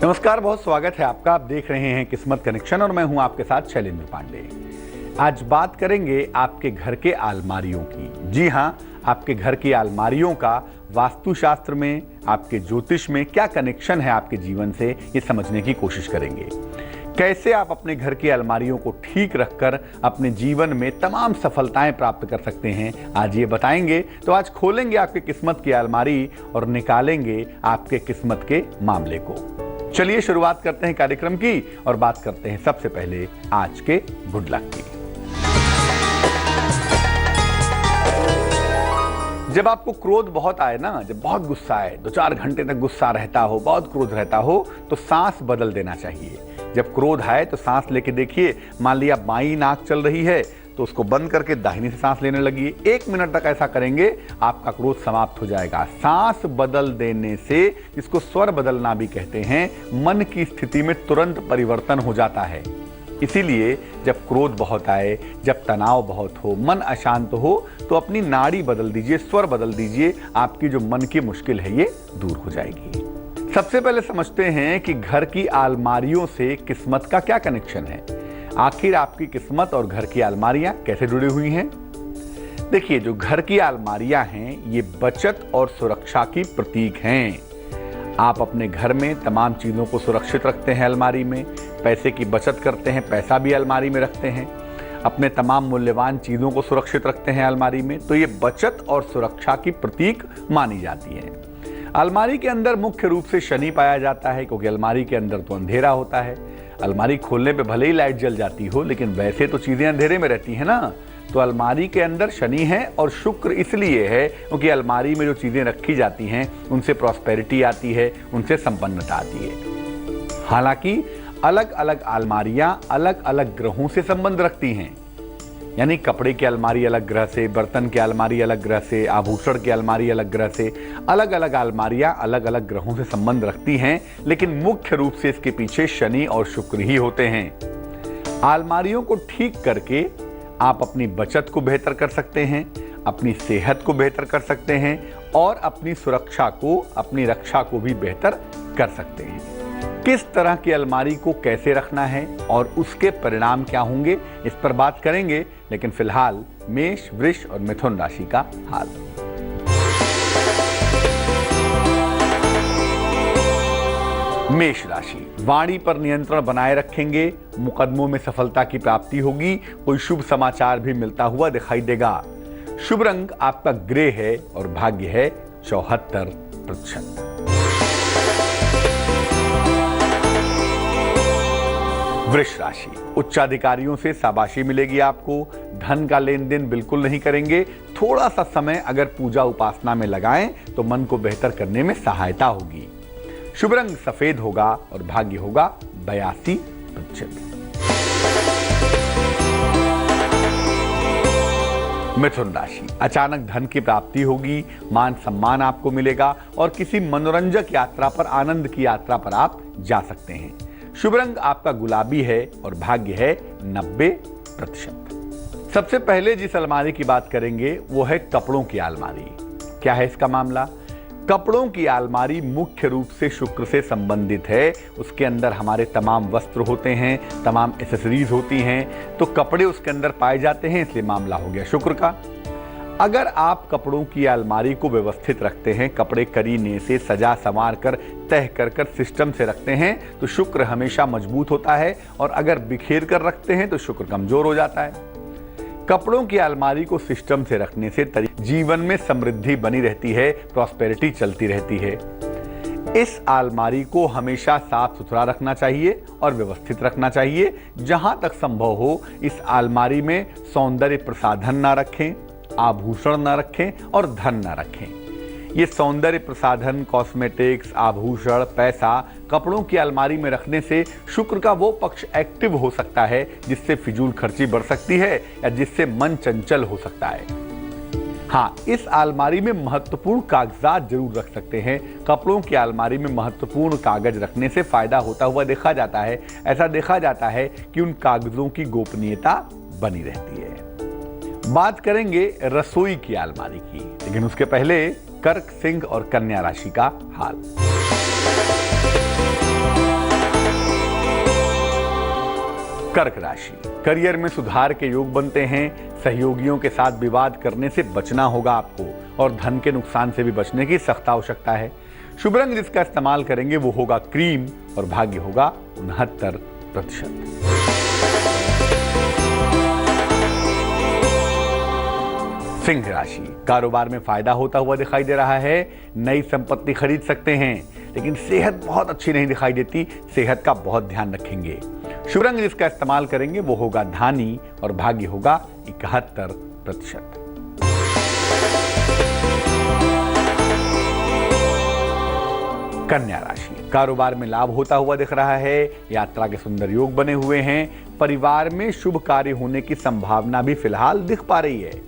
नमस्कार, बहुत स्वागत है आपका। आप देख रहे हैं किस्मत कनेक्शन और मैं हूं आपके साथ शैलेंद्र पांडे। आज बात करेंगे आपके घर के अलमारियों की। जी हां, आपके घर की अलमारियों का वास्तुशास्त्र में, आपके ज्योतिष में क्या कनेक्शन है आपके जीवन से, ये समझने की कोशिश करेंगे। कैसे आप अपने घर की अलमारियों को ठीक रखकर अपने जीवन में तमाम सफलताएं प्राप्त कर सकते हैं, आज ये बताएंगे। तो आज खोलेंगे आपके किस्मत की अलमारी और निकालेंगे आपके किस्मत के मामले को। चलिए शुरुआत करते हैं कार्यक्रम की और बात करते हैं सबसे पहले आज के गुड लक की। जब आपको क्रोध बहुत आए ना, जब बहुत गुस्सा आए, 2-4 घंटे तक गुस्सा रहता हो, बहुत क्रोध रहता हो, तो सांस बदल देना चाहिए। जब क्रोध आए तो सांस लेके देखिए। मान लिया बाईं नाक चल रही है तो उसको बंद करके दाहिनी से सांस लेने लगिए। 1 मिनट तक ऐसा करेंगे, आपका क्रोध समाप्त हो जाएगा। सांस बदल देने से, इसको स्वर बदलना भी कहते हैं, मन की स्थिति में तुरंत परिवर्तन हो जाता है। इसीलिए जब क्रोध बहुत आए, जब तनाव बहुत हो, मन अशांत हो, तो अपनी नाड़ी बदल दीजिए, स्वर बदल दीजिए। आपकी जो मन की मुश्किल है ये दूर हो जाएगी। सबसे पहले समझते हैं कि घर की अलमारियों से किस्मत का क्या कनेक्शन है। आखिर आपकी किस्मत और घर की अलमारियां कैसे जुड़ी हुई हैं? देखिए, जो घर की अलमारियां हैं ये बचत और सुरक्षा की प्रतीक हैं। आप अपने घर में तमाम चीजों को सुरक्षित रखते हैं अलमारी में, पैसे की बचत करते हैं, पैसा भी अलमारी में रखते हैं, अपने तमाम मूल्यवान चीजों को सुरक्षित रखते हैं अलमारी में, तो ये बचत और सुरक्षा की प्रतीक मानी जाती है। अलमारी के अंदर मुख्य रूप से शनि पाया जाता है, क्योंकि अलमारी के अंदर तो अंधेरा होता है। अलमारी खोलने पे भले ही लाइट जल जाती हो, लेकिन वैसे तो चीजें अंधेरे में रहती है ना। तो अलमारी के अंदर शनि है और शुक्र इसलिए है क्योंकि अलमारी में जो चीजें रखी जाती हैं उनसे प्रॉस्पेरिटी आती है, उनसे संपन्नता आती है। हालांकि अलग अलग अलमारियां अलग अलग ग्रहों से संबंध रखती हैं। यानी कपड़े की अलमारी अलग ग्रह से, बर्तन की अलमारी अलग ग्रह से, आभूषण की अलमारी अलग ग्रह से, अलग अलग अलमारियां अलग अलग ग्रहों से संबंध रखती हैं, लेकिन मुख्य रूप से इसके पीछे शनि और शुक्र ही होते हैं। अलमारियों को ठीक करके आप अपनी बचत को बेहतर कर सकते हैं, अपनी सेहत को बेहतर कर सकते हैं और अपनी सुरक्षा को, अपनी रक्षा को भी बेहतर कर सकते हैं। किस तरह की अलमारी को कैसे रखना है और उसके परिणाम क्या होंगे, इस पर बात करेंगे। लेकिन फिलहाल मेष, वृष और मिथुन राशि का हाल। मेष राशि, वाणी पर नियंत्रण बनाए रखेंगे, मुकदमों में सफलता की प्राप्ति होगी, कोई शुभ समाचार भी मिलता हुआ दिखाई देगा। शुभ रंग आपका ग्रे है और भाग्य है 74%। वृष राशि, उच्चाधिकारियों से शाबाशी मिलेगी आपको। धन का लेन देन बिल्कुल नहीं करेंगे। थोड़ा सा समय अगर पूजा उपासना में लगाएं तो मन को बेहतर करने में सहायता होगी। शुभ रंग सफेद होगा और भाग्य होगा 82%। मिथुन राशि, अचानक धन की प्राप्ति होगी, मान सम्मान आपको मिलेगा और किसी मनोरंजक यात्रा पर, आनंद की यात्रा पर आप जा सकते हैं। शुभ रंग आपका गुलाबी है और भाग्य है 90%। सबसे पहले जिस अलमारी की बात करेंगे वो है कपड़ों की अलमारी। क्या है इसका मामला? कपड़ों की अलमारी मुख्य रूप से शुक्र से संबंधित है। उसके अंदर हमारे तमाम वस्त्र होते हैं, तमाम एक्सेसरीज होती हैं, तो कपड़े उसके अंदर पाए जाते हैं, इसलिए मामला हो गया शुक्र का। अगर आप कपड़ों की अलमारी को व्यवस्थित रखते हैं, कपड़े करीने से सजा संवार कर, तह कर सिस्टम से रखते हैं, तो शुक्र हमेशा मजबूत होता है, और अगर बिखेर कर रखते हैं तो शुक्र कमजोर हो जाता है। कपड़ों की अलमारी को सिस्टम से रखने से जीवन में समृद्धि बनी रहती है, प्रॉस्पेरिटी चलती रहती है। इस अलमारी को हमेशा साफ सुथरा रखना चाहिए और व्यवस्थित रखना चाहिए। जहां तक संभव हो इस अलमारी में सौंदर्य प्रसाधन ना रखें, आभूषण ना रखें और धन ना रखें। ये सौंदर्य प्रसाधन, कॉस्मेटिक्स, आभूषण, पैसा कपड़ों की अलमारी में रखने से शुक्र का वो पक्ष एक्टिव हो सकता है जिससे फिजूल खर्ची बढ़ सकती है या जिससे मन चंचल हो सकता है। हाँ, इस अलमारी में महत्वपूर्ण कागजात जरूर रख सकते हैं। कपड़ों की अलमारी में महत्वपूर्ण कागज रखने से फायदा होता हुआ देखा जाता है। ऐसा देखा जाता है कि उन कागजों की गोपनीयता बनी रहती है। बात करेंगे रसोई की अलमारी की, लेकिन उसके पहले कर्क, सिंह और कन्या राशि का हाल। कर्क राशि, करियर में सुधार के योग बनते हैं। सहयोगियों के साथ विवाद करने से बचना होगा आपको और धन के नुकसान से भी बचने की सख्त आवश्यकता है। शुभ रंग जिसका इस्तेमाल करेंगे वो होगा क्रीम और भाग्य होगा 69%। सिंह राशि, कारोबार में फायदा होता हुआ दिखाई दे रहा है। नई संपत्ति खरीद सकते हैं, लेकिन सेहत बहुत अच्छी नहीं दिखाई देती। सेहत का बहुत ध्यान रखेंगे। शुभ रंग जिसका इस्तेमाल करेंगे वो होगा धानी और भाग्य होगा 71%। कन्या राशि, कारोबार में लाभ होता हुआ दिख रहा है। यात्रा के सुंदर योग बने हुए हैं। परिवार में शुभ कार्य होने की संभावना भी फिलहाल दिख पा रही है।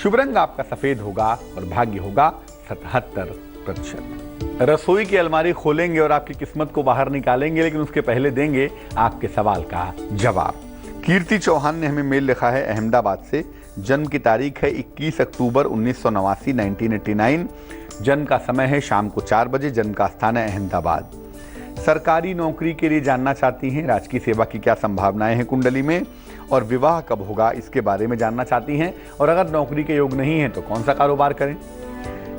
शुभ रंग आपका सफेद होगा और भाग्य होगा 77%। रसोई की अलमारी खोलेंगे और आपकी किस्मत को बाहर निकालेंगे, लेकिन उसके पहले देंगे आपके सवाल का जवाब। कीर्ति चौहान ने हमें मेल लिखा है अहमदाबाद से। जन्म की तारीख है 21 अक्टूबर 1989 1989। जन्म का समय है शाम को 4 बजे। जन्म का स्थान है अहमदाबाद। सरकारी नौकरी के लिए जानना चाहती हैं। राजकीय सेवा की क्या संभावनाएं हैं कुंडली में, और विवाह कब होगा इसके बारे में जानना चाहती हैं। और अगर नौकरी के योग नहीं है तो कौन सा कारोबार करें।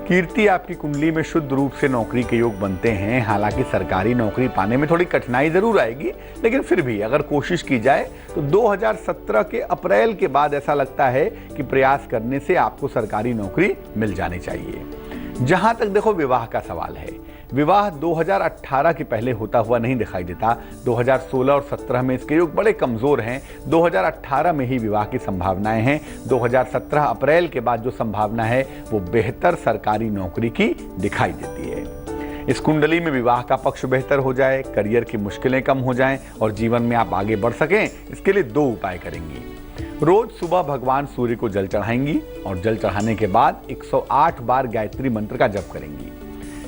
कीर्ति, आपकी कुंडली में शुद्ध रूप से नौकरी के योग बनते हैं। हालांकि सरकारी नौकरी पाने में थोड़ी कठिनाई जरूर आएगी, लेकिन फिर भी अगर कोशिश की जाए तो 2017 के अप्रैल के बाद ऐसा लगता है कि प्रयास करने से आपको सरकारी नौकरी मिल जानी चाहिए। जहां तक देखो विवाह का सवाल है, विवाह 2018 के पहले होता हुआ नहीं दिखाई देता। 2016 और 17 में इसके योग बड़े कमजोर हैं। 2018 में ही विवाह की संभावनाएं हैं। 2017 अप्रैल के बाद जो संभावना है वो बेहतर सरकारी नौकरी की दिखाई देती है। इस कुंडली में विवाह का पक्ष बेहतर हो जाए, करियर की मुश्किलें कम हो जाएं और जीवन में आप आगे बढ़ सकें, इसके लिए 2 उपाय करेंगी। रोज सुबह भगवान सूर्य को जल चढ़ाएंगी और जल चढ़ाने के बाद 108 बार गायत्री मंत्र का जप करेंगी।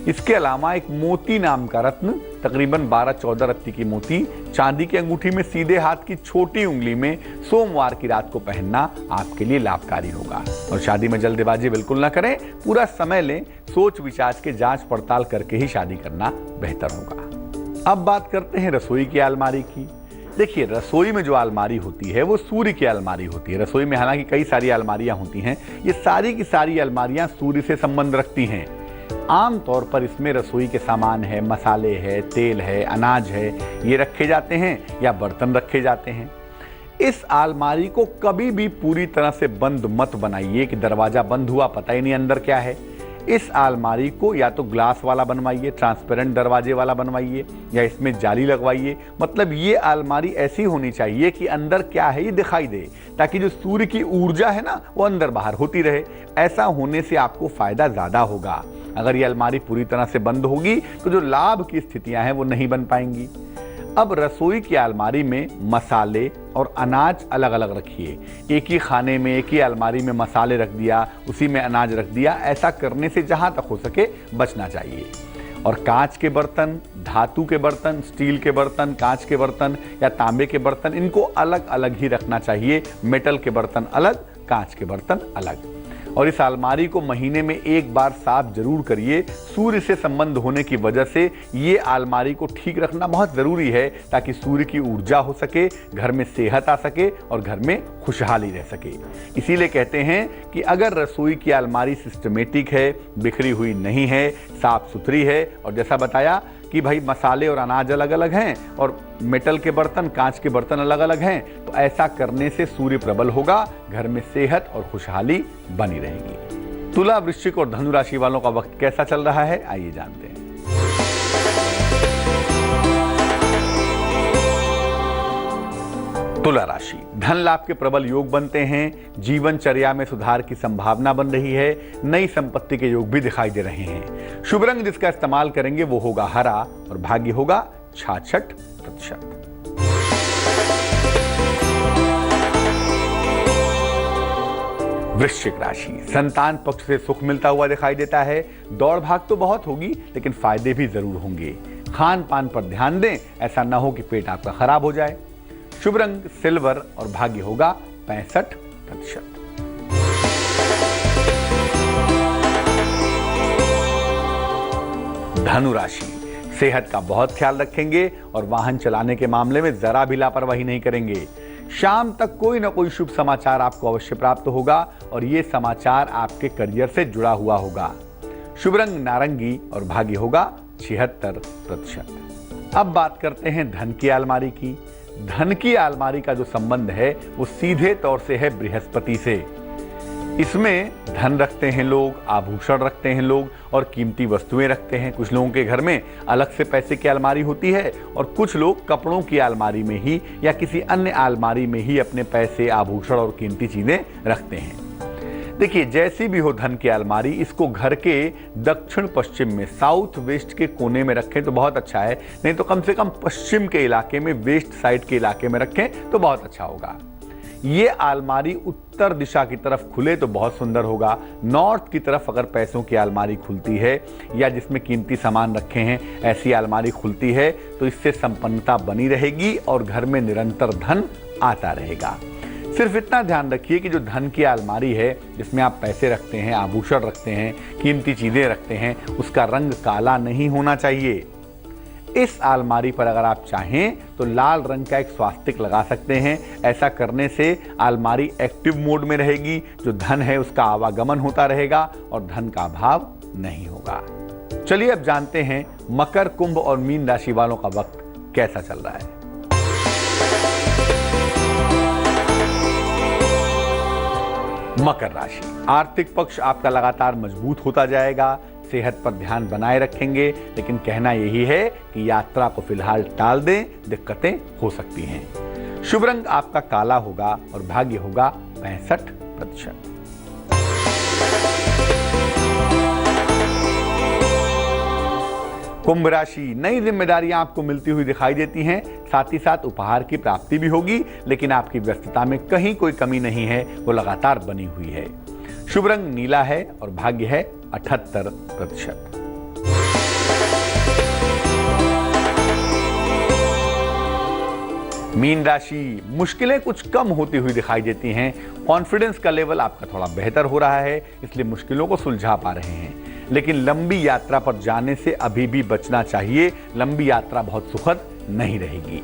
इसके अलावा एक मोती नाम का रत्न, तकरीबन 12-14 रत्ती की मोती, चांदी की अंगूठी में सीधे हाथ की छोटी उंगली में सोमवार की रात को पहनना आपके लिए लाभकारी होगा। और शादी में जल्दबाजी बिल्कुल ना करें, पूरा समय लें, सोच विचार के जांच पड़ताल करके ही शादी करना बेहतर होगा। अब बात करते हैं रसोई की अलमारी की। देखिए, रसोई में जो अलमारी होती है वो सूर्य की अलमारी होती है। रसोई में हालांकि कई सारी अलमारियां होती हैं, ये सारी की सारी अलमारियां सूर्य से संबंध रखती हैं। आमतौर पर इसमें रसोई के सामान है, मसाले है, तेल है, अनाज है, ये रखे जाते हैं या बर्तन रखे जाते हैं। इस अलमारी को कभी भी पूरी तरह से बंद मत बनाइए कि दरवाजा बंद हुआ पता ही नहीं अंदर क्या है। इस अलमारी को या तो ग्लास वाला बनवाइए, ट्रांसपेरेंट दरवाजे वाला बनवाइए, या इसमें जाली लगवाइए। मतलब ये अलमारी ऐसी होनी चाहिए कि अंदर क्या है ये दिखाई दे, ताकि जो सूर्य की ऊर्जा है ना वो अंदर बाहर होती रहे। ऐसा होने से आपको फायदा ज्यादा होगा। अगर ये अलमारी पूरी तरह से बंद होगी तो जो लाभ की स्थितियां हैं वो नहीं बन पाएंगी। अब रसोई की अलमारी में मसाले और अनाज अलग अलग रखिए। एक ही खाने में एक ही अलमारी में मसाले रख दिया, उसी में अनाज रख दिया, ऐसा करने से जहां तक हो सके बचना चाहिए। और कांच के बर्तन, धातु के बर्तन, स्टील के बर्तन, कांच के बर्तन या तांबे के बर्तन, इनको अलग अलग ही रखना चाहिए। मेटल के बर्तन अलग, कांच के बर्तन अलग। और इस अलमारी को महीने में 1 बार साफ जरूर करिए। सूर्य से संबंध होने की वजह से ये अलमारी को ठीक रखना बहुत जरूरी है, ताकि सूर्य की ऊर्जा हो सके, घर में सेहत आ सके और घर में खुशहाली रह सके। इसीलिए कहते हैं कि अगर रसोई की अलमारी सिस्टमेटिक है, बिखरी हुई नहीं है, साफ सुथरी है, और जैसा बताया कि भाई मसाले और अनाज अलग अलग हैं और मेटल के बर्तन, कांच के बर्तन अलग अलग हैं, तो ऐसा करने से सूर्य प्रबल होगा, घर में सेहत और खुशहाली बनी रहेगी। तुला, वृश्चिक और धनु राशि वालों का वक्त कैसा चल रहा है, आइए जानते हैं। तुला राशि, धन लाभ के प्रबल योग बनते हैं। जीवनचर्या में सुधार की संभावना बन रही है। नई संपत्ति के योग भी दिखाई दे रहे हैं। शुभ रंग जिसका इस्तेमाल करेंगे वो होगा हरा और भाग्य होगा 66%। वृश्चिक राशि, संतान पक्ष से सुख मिलता हुआ दिखाई देता है। दौड़ भाग तो बहुत होगी, लेकिन फायदे भी जरूर होंगे। खान पान पर ध्यान दें, ऐसा ना हो कि पेट आपका खराब हो जाए। शुभ रंग सिल्वर और भाग्य होगा 65%। धनु राशि, सेहत का बहुत ख्याल रखेंगे और वाहन चलाने के मामले में जरा भी लापरवाही नहीं करेंगे। शाम तक कोई ना कोई शुभ समाचार आपको अवश्य प्राप्त होगा और ये समाचार आपके करियर से जुड़ा हुआ होगा। शुभ रंग नारंगी और भाग्य होगा 76%। अब बात करते हैं धन की अलमारी की। धन की अलमारी का जो संबंध है वो सीधे तौर से है बृहस्पति से। इसमें धन रखते हैं लोग, आभूषण रखते हैं लोग और कीमती वस्तुएं रखते हैं। कुछ लोगों के घर में अलग से पैसे की अलमारी होती है और कुछ लोग कपड़ों की अलमारी में ही या किसी अन्य अलमारी में ही अपने पैसे, आभूषण और कीमती चीजें रखते हैं। देखिए, जैसी भी हो धन की अलमारी, इसको घर के दक्षिण पश्चिम में, साउथ वेस्ट के कोने में रखें तो बहुत अच्छा है, नहीं तो कम से कम पश्चिम के इलाके में, वेस्ट साइड के इलाके में रखें तो बहुत अच्छा होगा। ये अलमारी उत्तर दिशा की तरफ खुले तो बहुत सुंदर होगा। नॉर्थ की तरफ अगर पैसों की अलमारी खुलती है या जिसमें कीमती सामान रखे हैं ऐसी अलमारी खुलती है तो इससे संपन्नता बनी रहेगी और घर में निरंतर धन आता रहेगा। सिर्फ इतना ध्यान रखिए कि जो धन की अलमारी है जिसमें आप पैसे रखते हैं, आभूषण रखते हैं, कीमती चीजें रखते हैं, उसका रंग काला नहीं होना चाहिए। इस अलमारी पर अगर आप चाहें तो लाल रंग का एक स्वास्तिक लगा सकते हैं। ऐसा करने से अलमारी एक्टिव मोड में रहेगी, जो धन है उसका आवागमन होता रहेगा और धन का अभाव नहीं होगा। चलिए अब जानते हैं मकर, कुंभ और मीन राशि वालों का वक्त कैसा चल रहा है। मकर राशि, आर्थिक पक्ष आपका लगातार मजबूत होता जाएगा। सेहत पर ध्यान बनाए रखेंगे, लेकिन कहना यही है कि यात्रा को फिलहाल टाल दें, दिक्कतें हो सकती हैं। शुभ रंग आपका काला होगा और भाग्य होगा 65%। कुंभ राशि, नई जिम्मेदारियां आपको मिलती हुई दिखाई देती हैं, साथ ही साथ उपहार की प्राप्ति भी होगी, लेकिन आपकी व्यस्तता में कहीं कोई कमी नहीं है, वो लगातार बनी हुई है। शुभ रंग नीला है और भाग्य है 78%। मीन राशि, मुश्किलें कुछ कम होती हुई दिखाई देती हैं। कॉन्फिडेंस का लेवल आपका थोड़ा बेहतर हो रहा है, इसलिए मुश्किलों को सुलझा पा रहे हैं, लेकिन लंबी यात्रा पर जाने से अभी भी बचना चाहिए। लंबी यात्रा बहुत सुखद नहीं रहेगी।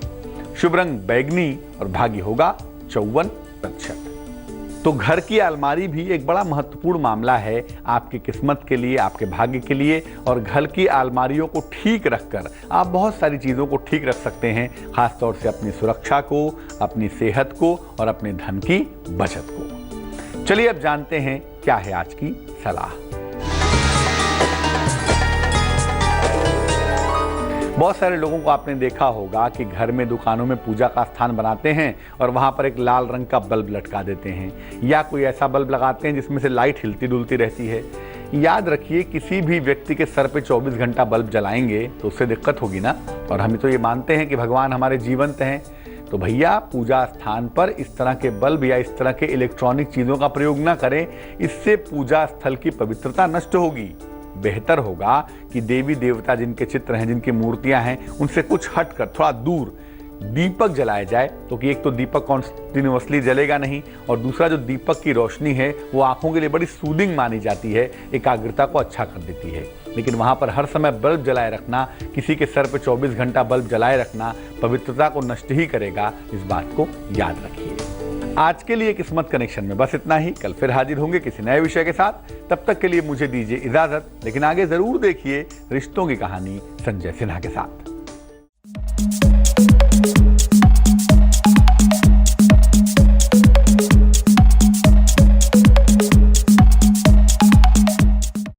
शुभ रंग बैगनी और भाग्य होगा 54%। तो घर की अलमारी भी एक बड़ा महत्वपूर्ण मामला है आपकी किस्मत के लिए, आपके भाग्य के लिए। और घर की अलमारियों को ठीक रखकर आप बहुत सारी चीज़ों को ठीक रख सकते हैं, खासतौर से अपनी सुरक्षा को, अपनी सेहत को और अपने धन की बचत को। चलिए अब जानते हैं क्या है आज की सलाह। बहुत सारे लोगों को आपने देखा होगा कि घर में, दुकानों में पूजा का स्थान बनाते हैं और वहां पर एक लाल रंग का बल्ब लटका देते हैं या कोई ऐसा बल्ब लगाते हैं जिसमें से लाइट हिलती डुलती रहती है। याद रखिए, किसी भी व्यक्ति के सर पे 24 घंटा बल्ब जलाएंगे तो उससे दिक्कत होगी ना। और हम तो ये मानते हैं कि भगवान हमारे जीवंत हैं, तो भैया पूजा स्थान पर इस तरह के बल्ब या इस तरह के इलेक्ट्रॉनिक चीज़ों का प्रयोग ना करें, इससे पूजा स्थल की पवित्रता नष्ट होगी। बेहतर होगा कि देवी देवता जिनके चित्र हैं, जिनकी मूर्तियां हैं, उनसे कुछ हटकर थोड़ा दूर दीपक जलाया जाए, तो कि एक तो दीपक कॉन्टिन्यूअसली जलेगा नहीं और दूसरा जो दीपक की रोशनी है वो आंखों के लिए बड़ी सूदिंग मानी जाती है, एकाग्रता को अच्छा कर देती है। लेकिन वहां पर हर समय बल्ब जलाए रखना, किसी के सर पे 24 घंटा बल्ब जलाए रखना पवित्रता को नष्ट ही करेगा। इस बात को याद रखिए। आज के लिए किस्मत कनेक्शन में बस इतना ही। कल फिर हाजिर होंगे किसी नए विषय के साथ। तब तक के लिए मुझे दीजिए इजाजत, लेकिन आगे जरूर देखिए रिश्तों की कहानी संजय सिन्हा के साथ।